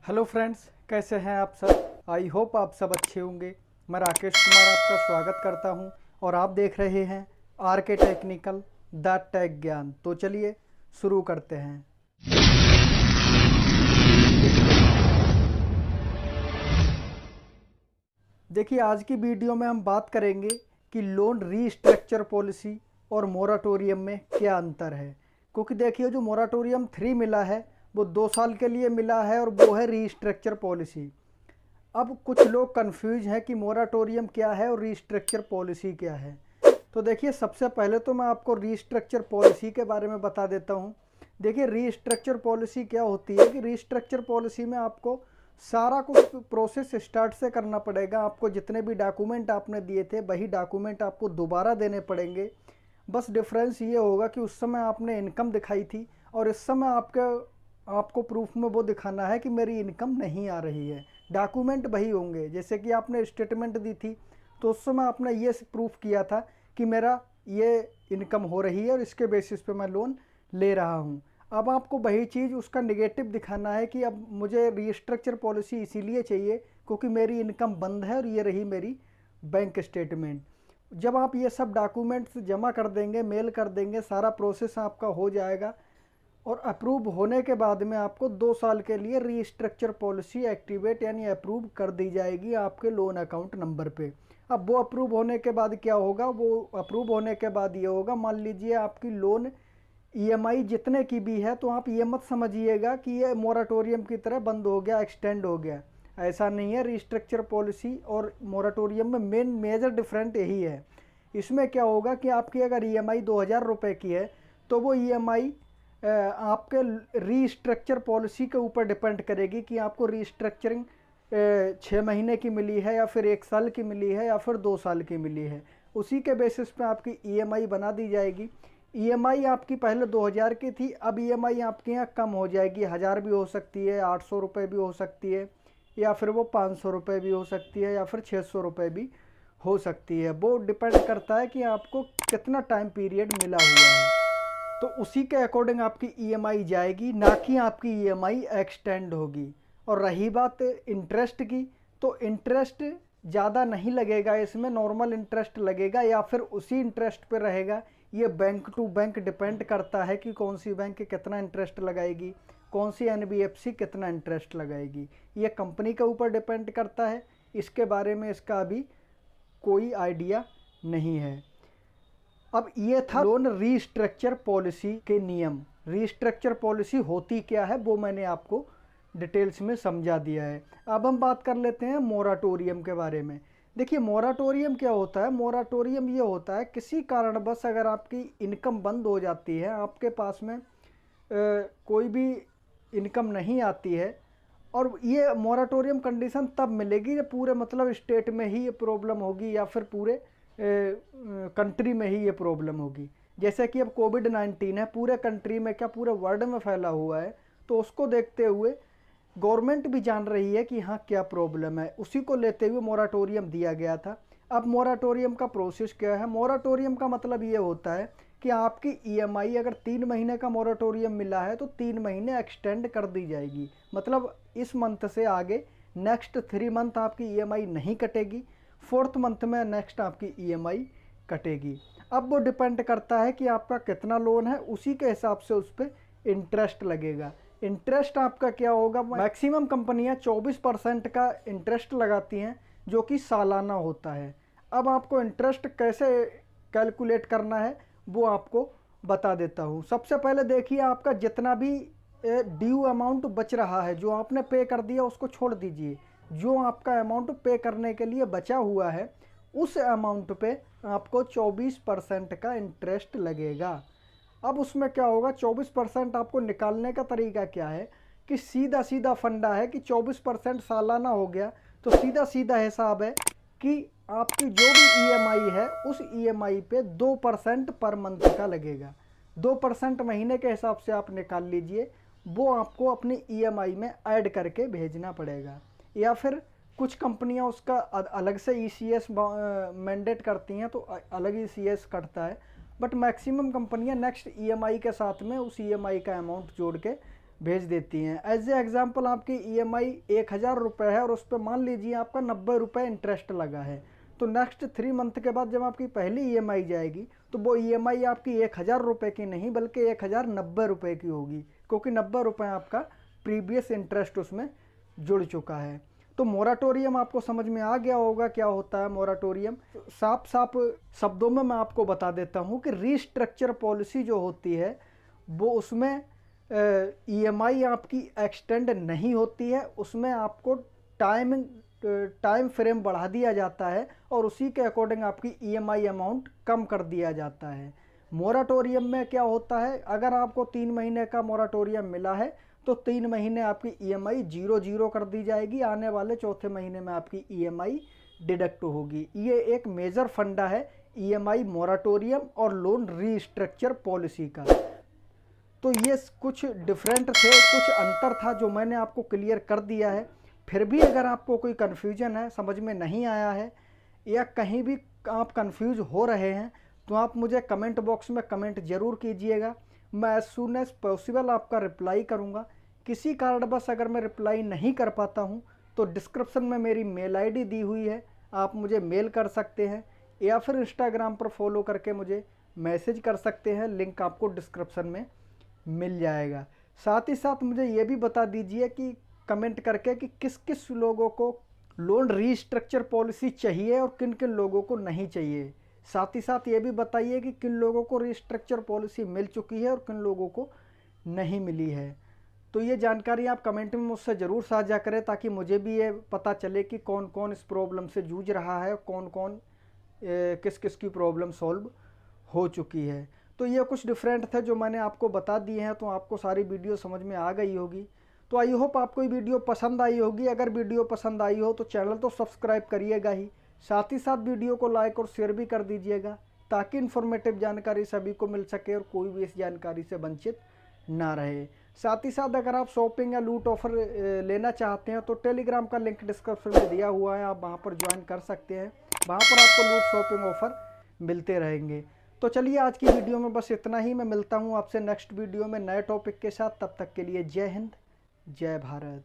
Hello friends, कैसे हैं आप सब। आई होप आप सब अच्छे होंगे। मैं राकेश कुमार आपका स्वागत करता हूं और आप देख रहे हैं आर के टेक्निकल द टेक ज्ञान। तो चलिए शुरू करते हैं। देखिए, आज की वीडियो में हम बात करेंगे कि लोन रीस्ट्रक्चर पॉलिसी और मोराटोरियम में क्या अंतर है। क्योंकि देखिए, जो मोराटोरियम 3 मिला है वो 2 साल के लिए मिला है और वो है रीस्ट्रक्चर पॉलिसी। अब कुछ लोग कंफ्यूज हैं कि मोराटोरियम क्या है और रीस्ट्रक्चर पॉलिसी क्या है। तो देखिए, सबसे पहले तो मैं आपको रीस्ट्रक्चर पॉलिसी के बारे में बता देता हूँ। देखिए, रीस्ट्रक्चर पॉलिसी क्या होती है कि रीस्ट्रक्चर पॉलिसी में आपको सारा कुछ प्रोसेस स्टार्ट से करना पड़ेगा। आपको जितने भी डॉक्यूमेंट आपने दिए थे वही डॉक्यूमेंट आपको दोबारा देने पड़ेंगे। बस डिफरेंस ये होगा कि उस समय आपने इनकम दिखाई थी और इस समय आपको प्रूफ में वो दिखाना है कि मेरी इनकम नहीं आ रही है। डॉक्यूमेंट वही होंगे। जैसे कि आपने स्टेटमेंट दी थी तो उस समय आपने ये प्रूफ किया था कि मेरा ये इनकम हो रही है और इसके बेसिस पे मैं लोन ले रहा हूँ। अब आपको वही चीज़ उसका नेगेटिव दिखाना है कि अब मुझे रीस्ट्रक्चर पॉलिसी इसीलिए चाहिए क्योंकि मेरी इनकम बंद है और ये रही मेरी बैंक स्टेटमेंट। जब आप ये सब डॉक्यूमेंट्स जमा कर देंगे, मेल कर देंगे, सारा प्रोसेस आपका हो जाएगा और अप्रूव होने के बाद में आपको 2 साल के लिए रीस्ट्रक्चर पॉलिसी एक्टिवेट यानी अप्रूव कर दी जाएगी आपके लोन अकाउंट नंबर पे। अब वो अप्रूव होने के बाद क्या होगा, वो अप्रूव होने के बाद ये होगा, मान लीजिए आपकी लोन ईएमआई जितने की भी है तो आप ये मत समझिएगा कि ये मोराटोरियम की तरह बंद हो गया, एक्सटेंड हो गया। ऐसा नहीं है। रीस्ट्रक्चर पॉलिसी और मोराटोरियम में मेजर डिफरेंट यही है। इसमें क्या होगा कि आपकी अगर ईएमआई 2000 रुपये की है तो वो ईएमआई आपके रीस्ट्रक्चर पॉलिसी के ऊपर डिपेंड करेगी कि आपको रीस्ट्रक्चरिंग 6 महीने की मिली है या फिर 1 साल की मिली है या फिर 2 साल की मिली है। उसी के बेसिस पे आपकी ईएमआई बना दी जाएगी। ईएमआई आपकी पहले 2000 की थी, अब ईएमआई आपके यहाँ कम हो जाएगी। 1000 भी हो सकती है, 800 रुपये भी हो सकती है, या फिर वो 500 रुपये भी हो सकती है, या फिर 600 रुपये भी हो सकती है। वो डिपेंड करता है कि आपको कितना टाइम पीरियड मिला हुआ है। तो उसी के अकॉर्डिंग आपकी ईएमआई जाएगी, ना कि आपकी ईएमआई एक्सटेंड होगी। और रही बात इंटरेस्ट की, तो इंटरेस्ट ज़्यादा नहीं लगेगा, इसमें नॉर्मल इंटरेस्ट लगेगा या फिर उसी इंटरेस्ट पे रहेगा। ये बैंक टू बैंक डिपेंड करता है कि कौन सी बैंक कितना इंटरेस्ट लगाएगी, कौन सी एनबीएफसी कितना इंटरेस्ट लगाएगी। ये कंपनी के ऊपर डिपेंड करता है। इसके बारे में इसका अभी कोई आइडिया नहीं है। अब ये था लोन रीस्ट्रक्चर पॉलिसी के नियम। रीस्ट्रक्चर पॉलिसी होती क्या है वो मैंने आपको डिटेल्स में समझा दिया है। अब हम बात कर लेते हैं मोराटोरियम के बारे में। देखिए, मोराटोरियम क्या होता है। मोराटोरियम ये होता है किसी कारणवश अगर आपकी इनकम बंद हो जाती है, आपके पास में कोई भी इनकम नहीं आती है, और ये मोराटोरियम कंडीशन तब मिलेगी जब पूरे मतलब स्टेट में ही ये प्रॉब्लम होगी या फिर पूरे कंट्री में ही ये प्रॉब्लम होगी। जैसे कि अब कोविड-19 है, पूरे कंट्री में क्या पूरे वर्ल्ड में फैला हुआ है, तो उसको देखते हुए गवर्नमेंट भी जान रही है कि हाँ क्या प्रॉब्लम है। उसी को लेते हुए मोराटोरियम दिया गया था। अब मोराटोरियम का प्रोसेस क्या है। मोराटोरियम का मतलब ये होता है कि आपकी ईएमआई अगर 3 महीने का मोराटोरियम मिला है तो 3 महीने एक्सटेंड कर दी जाएगी। मतलब इस मंथ से आगे नेक्स्ट 3 मंथ आपकी ईएमआई नहीं कटेगी, 4th मंथ में नेक्स्ट आपकी ईएमआई कटेगी। अब वो डिपेंड करता है कि आपका कितना लोन है, उसी के हिसाब से उस पर इंटरेस्ट लगेगा। इंटरेस्ट आपका क्या होगा, मैक्सिमम कंपनियां 24% का इंटरेस्ट लगाती हैं जो कि सालाना होता है। अब आपको इंटरेस्ट कैसे कैलकुलेट करना है वो आपको बता देता हूँ। सबसे पहले देखिए, आपका जितना भी ड्यू अमाउंट बच रहा है, जो आपने पे कर दिया उसको छोड़ दीजिए। जो आपका अमाउंट पे करने के लिए बचा हुआ है उस अमाउंट पे आपको 24% का इंटरेस्ट लगेगा। अब उसमें क्या होगा, 24% आपको निकालने का तरीका क्या है कि सीधा सीधा फंडा है कि 24% सालाना हो गया तो सीधा सीधा हिसाब है कि आपकी जो भी ईएमआई है उस ईएमआई पे 2% पर मंथ का लगेगा। 2% महीने के हिसाब से आप निकाल लीजिए, वो आपको अपनी ईएमआई में ऐड करके भेजना पड़ेगा। या फिर कुछ कंपनियां उसका अलग से ईसीएस मैंडेट करती हैं तो अलग ईसीएस कटता है, बट मैक्सिमम कंपनियां नेक्स्ट ईएमआई के साथ में उस ईएमआई का अमाउंट जोड़ के भेज देती हैं। एज ए एग्जाम्पल आपकी EMI 1000 रुपये है और उस पर मान लीजिए आपका 90 रुपये इंटरेस्ट लगा है, तो नेक्स्ट 3 मंथ के बाद जब आपकी पहली EMI जाएगी तो वो EMI आपकी 1000 रुपये की नहीं बल्कि 1090 रुपये की होगी, क्योंकि 90 रुपये आपका प्रीवियस इंटरेस्ट उसमें जुड़ चुका है। तो मोराटोरियम आपको समझ में आ गया होगा क्या होता है मोराटोरियम। साफ साफ शब्दों में मैं आपको बता देता हूँ कि रीस्ट्रक्चर पॉलिसी जो होती है वो उसमें EMI आपकी एक्सटेंड नहीं होती है, उसमें आपको टाइम फ्रेम बढ़ा दिया जाता है और उसी के अकॉर्डिंग आपकी EMI अमाउंट कम कर दिया जाता है। मोराटोरियम में क्या होता है, अगर आपको 3 महीने का मोराटोरियम मिला है तो 3 महीने आपकी EMI 0 कर दी जाएगी, आने वाले चौथे महीने में आपकी EMI डिडक्ट होगी। ये एक मेजर फंडा है EMI मोराटोरियम और लोन रीस्ट्रक्चर पॉलिसी का। तो ये कुछ डिफरेंट थे, कुछ अंतर था जो मैंने आपको क्लियर कर दिया है। फिर भी अगर आपको कोई कन्फ्यूजन है, समझ में नहीं आया है या कहीं भी आप कंफ्यूज हो रहे हैं तो आप मुझे कमेंट बॉक्स में कमेंट ज़रूर कीजिएगा। मैं एज सून एज पॉसिबल आपका रिप्लाई करूंगा। किसी कारणवश अगर मैं रिप्लाई नहीं कर पाता हूं तो डिस्क्रिप्शन में मेरी मेल ID दी हुई है, आप मुझे मेल कर सकते हैं या फिर इंस्टाग्राम पर फॉलो करके मुझे मैसेज कर सकते हैं, लिंक आपको डिस्क्रिप्शन में मिल जाएगा। साथ ही साथ मुझे ये भी बता दीजिए कि कमेंट करके कि किस किस लोगों को लोन रीस्ट्रक्चर पॉलिसी चाहिए और किन किन लोगों को नहीं चाहिए। साथ ही साथ ये भी बताइए कि किन लोगों को रीस्ट्रक्चर पॉलिसी मिल चुकी है और किन लोगों को नहीं मिली है। तो ये जानकारी आप कमेंट में मुझसे ज़रूर साझा करें ताकि मुझे भी ये पता चले कि कौन कौन इस प्रॉब्लम से जूझ रहा है, कौन कौन किस किस की प्रॉब्लम सॉल्व हो चुकी है। तो ये कुछ डिफरेंट थे जो मैंने आपको बता दिए हैं, तो आपको सारी वीडियो समझ में आ गई होगी। तो आई होप आपको ये वीडियो पसंद आई होगी। अगर वीडियो पसंद आई हो तो चैनल तो सब्सक्राइब करिएगा ही, साथ ही साथ वीडियो को लाइक और शेयर भी कर दीजिएगा ताकि इन्फॉर्मेटिव जानकारी सभी को मिल सके और कोई भी इस जानकारी से वंचित ना रहे। साथ ही साथ अगर आप शॉपिंग या लूट ऑफर लेना चाहते हैं तो टेलीग्राम का लिंक डिस्क्रिप्शन में दिया हुआ है, आप वहां पर ज्वाइन कर सकते हैं। वहां पर आपको लूट शॉपिंग ऑफर मिलते रहेंगे। तो चलिए आज की वीडियो में बस इतना ही। मैं मिलता हूं आपसे नेक्स्ट वीडियो में नए टॉपिक के साथ। तब तक के लिए जय हिंद, जय भारत।